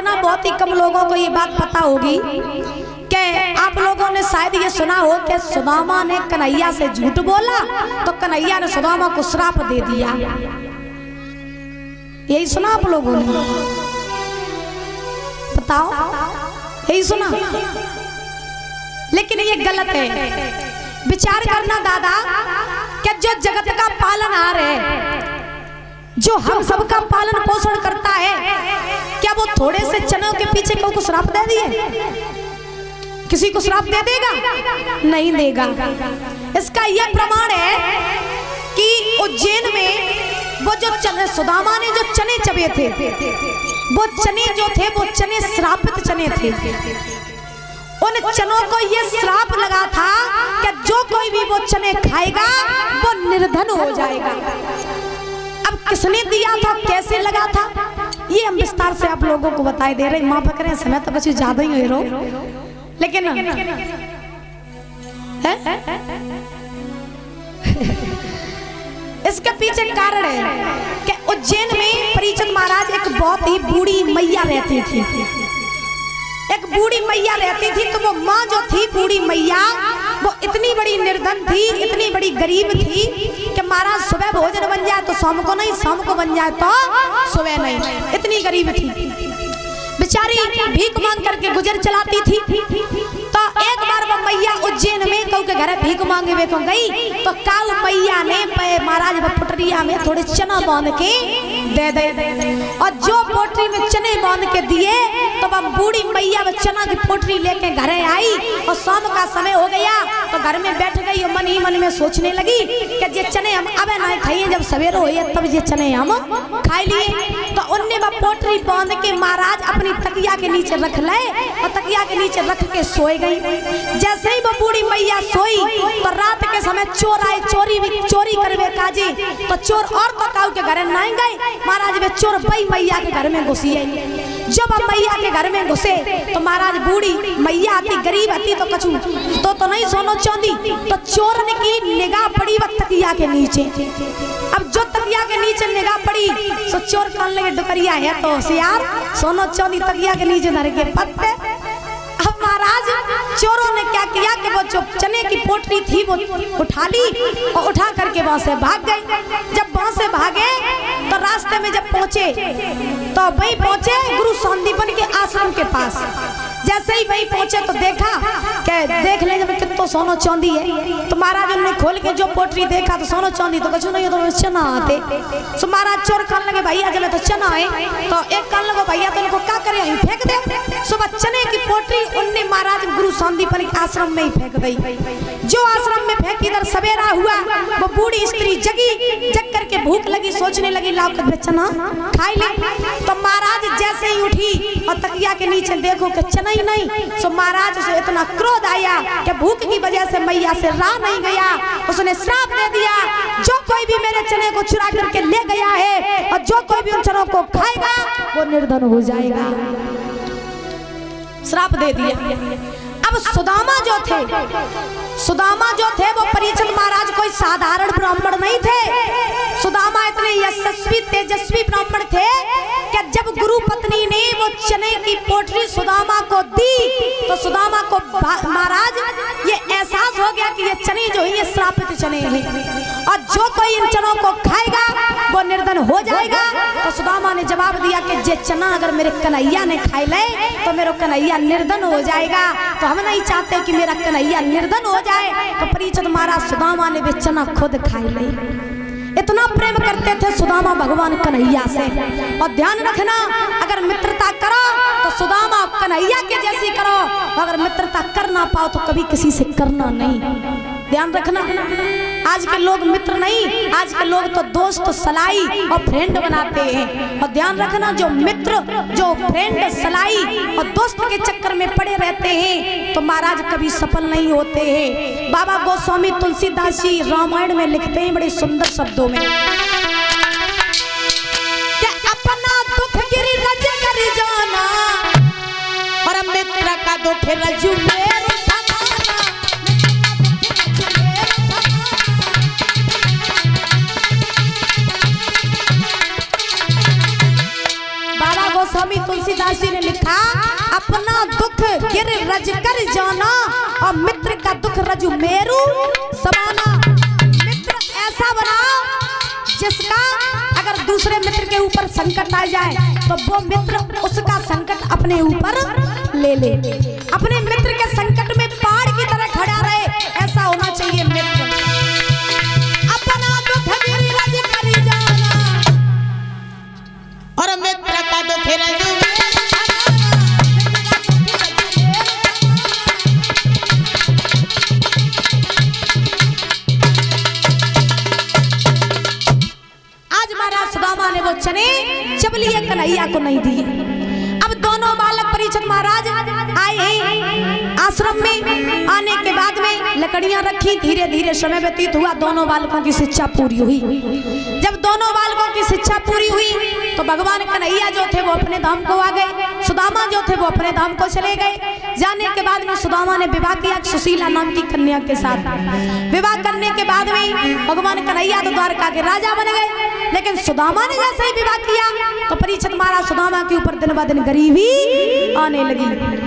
देखना बहुत ही कम लोगों को ये बात पता होगी कि आप लोगों ने शायद ये सुना हो कि सुदामा ने कन्हैया से झूठ बोला तो कन्हैया ने सुदामा को श्राप दे दिया। यही सुना आप लोगों ने? बताओ, यही सुना? लेकिन ये गलत है। विचार करना दादा कि जो जगत का पालनहार है, जो हम सबका पालन पोषण करता है, क्या वो थोड़े से चनों के पीछे को श्राप दे दिए? किसी को श्राप दे देगा? नहीं देगा। इसका यह प्रमाण है कि उज्जैन में वो जो सुदामा ने जो चने चबे थे, वो चने जो थे वो चने श्रापित चने थे। उन चनों को ये श्राप लगा था कि जो कोई भी वो चने खाएगा वो निर्धन हो जाएगा। अब किसने दिया था, कैसे लगा था, ये हम विस्तार से आप लोगों को बताए दे रहे। मां पकड़े समय तो कुछ ज्यादा ही हो रहा, लेकिन इसके पीछे कारण है कि उज्जैन में परीक्षित महाराज एक बहुत ही बूढ़ी मैया रहती थी। एक बूढ़ी मैया रहती थी, तो वो माँ जो थी बूढ़ी मैया, वो इतनी बड़ी निर्धन थी, इतनी बड़ी गरीब थी कि महाराज सुबह भोजन बन जाए तो शाम को नहीं, शाम को बन जाए तो सुबह नहीं, इतनी गरीब थी। बेचारी भीख मांग करके गुजर चलाती थी। तो एक बार वो मैया उज्जैन में कऊ के घर भीख मांगे वे को गई, तो काल मैया ने महाराज पुटरिया में थोड़े चना बांध के दे दे, और जो पोटरी में चने बांध के दिए तो वह बूढ़ी मैया वो चना की पोटरी लेके घर आई। और शाम का समय हो गया तो घर में बैठ गई और मन ही मन में सोचने लगी कि ये चने हम अब ना खाइए, जब सवेरे हो तब ये चने हम खा लिए। तो उनने वह पोटरी बांध के महाराज अपनी तकिया के नीचे रख ले और तकिया के नीचे रख के सोए गई। जैसे ही वो बूढ़ी मैया सोई तो रात के समय चोर आए, चोरी करवे काजी। तो चोर और तो काऊ के घर नहीं गए, महाराज वे चोर बई मैया के घर में घुसिए। जब हम मैया के घर में घुसे तो महाराज बूढ़ी मैया आती, गरीब आती, तो कछु तो नहीं सोनो चांदी। तो चोर ने की निगाह पड़ी वह तकिया के नीचे। अब जो तकिया के नीचे निगाह पड़ी तो चोर कहने लगे डुकरिया है तो होशियार, सोनो चांदी तकिया के नीचे धर के पत्ते। अब महाराज चोरों ने क्या किया कि वो जो चने की पोटली थी वो उठा ली और उठा करके वहां से भाग गए। जब वहां से भागे तो रास्ते में जब पहुंचे तो वहीं पहुंचे गुरु संदीपन के आश्रम के पास। जैसे ही वहीं पहुंचे तो देखा कि देख ले जब कितना सोनो चांदी है। तो महाराज ने खोल के जो पोटली देखा तो सोनो चांदी तो कुछ नहीं, तो चना आते। तो महाराज चोर कहने लगे भैया जब तो चना है, तो एक कहने लगे भैया तो इनको क्या करे, यहीं फेंक दे। सुबह चने की पोटली उनने महाराज गुरु संदीपन के आश्रम में ही फेंक दी। जो आश्रम में फेंकी, इधर सवेरा हुआ, वो बूढ़ी स्त्री जगी, जग करके भूख लगी, सोचने लगी लाओ कर चना खाई ले। तो महाराज जैसे ही उठी और तकिया के नीचे देखो कि चना ही नहीं, सो महाराज से इतना क्रोध आया कि भूख की वजह से मैया से रहा नहीं गया। उसने श्राप दे दिया, जो कोई भी मेरे चने को चुरा करके ले गया है और जो कोई भी उन चनों को खाएगा वो निर्धन हो जाएगा। श्राप दे दिया। अब सुदामा जो थे वो परीक्षित महाराज कोई साधारण ब्राह्मण नहीं थे। सुदामा इतने यशस्वी तेजस्वी ब्राह्मण थे कि जब गुरु पत्नी ने वो चने की पोटली सुदामा को दी तो सुदामा को महाराज ये एहसास हो गया कि ये चने जो है ये श्रापित चने हैं और जो कोई इन चनों को खाएगा वो निर्धन हो जाएगा। तो सुदामा ने जवाब दिया कि ये चना अगर मेरे कन्हैया ने खाई ले तो मेरा कन्हैया निर्धन हो जाएगा, तो हम नहीं चाहते कि मेरा कन्हैया निर्धन हो जाए। तो परीक्षित महाराज सुदामा ने वे चना खुद खाई ले। इतना प्रेम करते थे सुदामा भगवान कन्हैया से। और ध्यान रखना, अगर मित्रता करो तो सुदामा कन्हैया के जैसी करो, अगर मित्रता कर ना पाओ तो कभी किसी से करना नहीं। ध्यान रखना, आज के लोग मित्र नहीं, आज के लोग तो दोस्त सलाई और फ्रेंड बनाते हैं। और ध्यान रखना, जो मित्र जो फ्रेंड सलाई और दोस्त के चक्कर में पड़े रहते हैं तो महाराज कभी सफल नहीं होते हैं। बाबा गोस्वामी तुलसीदास जी रामायण में लिखते हैं बड़े सुंदर शब्दों में कि अपना दुख गिरिराज कर जाना और मित्र का दुख रजू में स्वामी तुलसीदास जी ने लिखा था अपना दुख गिर रज कर जाना और मित्र का दुख रजु मेरू समाना। मित्र ऐसा बनाओ जिसका अगर दूसरे मित्र के ऊपर संकट आ जाए तो वो मित्र उसका संकट अपने ऊपर ले ले, अपने मित्र के संकट में पहाड़ की तरह खड़ा रहे, ऐसा होना चाहिए मित्र। अपना दुख गिर रज कर जाना और मित्र का दुख रजू ने वो चने चबलिए कन्हैया को नहीं दिए। अब दोनों बालक परीक्षित महाराज आए आश्रम में। आने के बाद में लकड़ियां रखी, धीरे धीरे समय व्यतीत हुआ, दोनों बालकों की शिक्षा पूरी हुई। जब दोनों बालकों की शिक्षा पूरी हुई तो भगवान कन्हैया जो थे वो अपने धाम को आ गए, सुदामा जो थे वो अपने धाम को चले गए। जाने के बाद में सुदामा ने विवाह किया सुशीला नाम की कन्या के साथ। विवाह करने के बाद में भगवान कन्हैया तो द्वारका के राजा बन गए। लेकिन सुदामा ने जैसे ही विवाह किया तो परीक्षित महाराज सुदामा के ऊपर दिन ब दिन गरीबी आने लगी।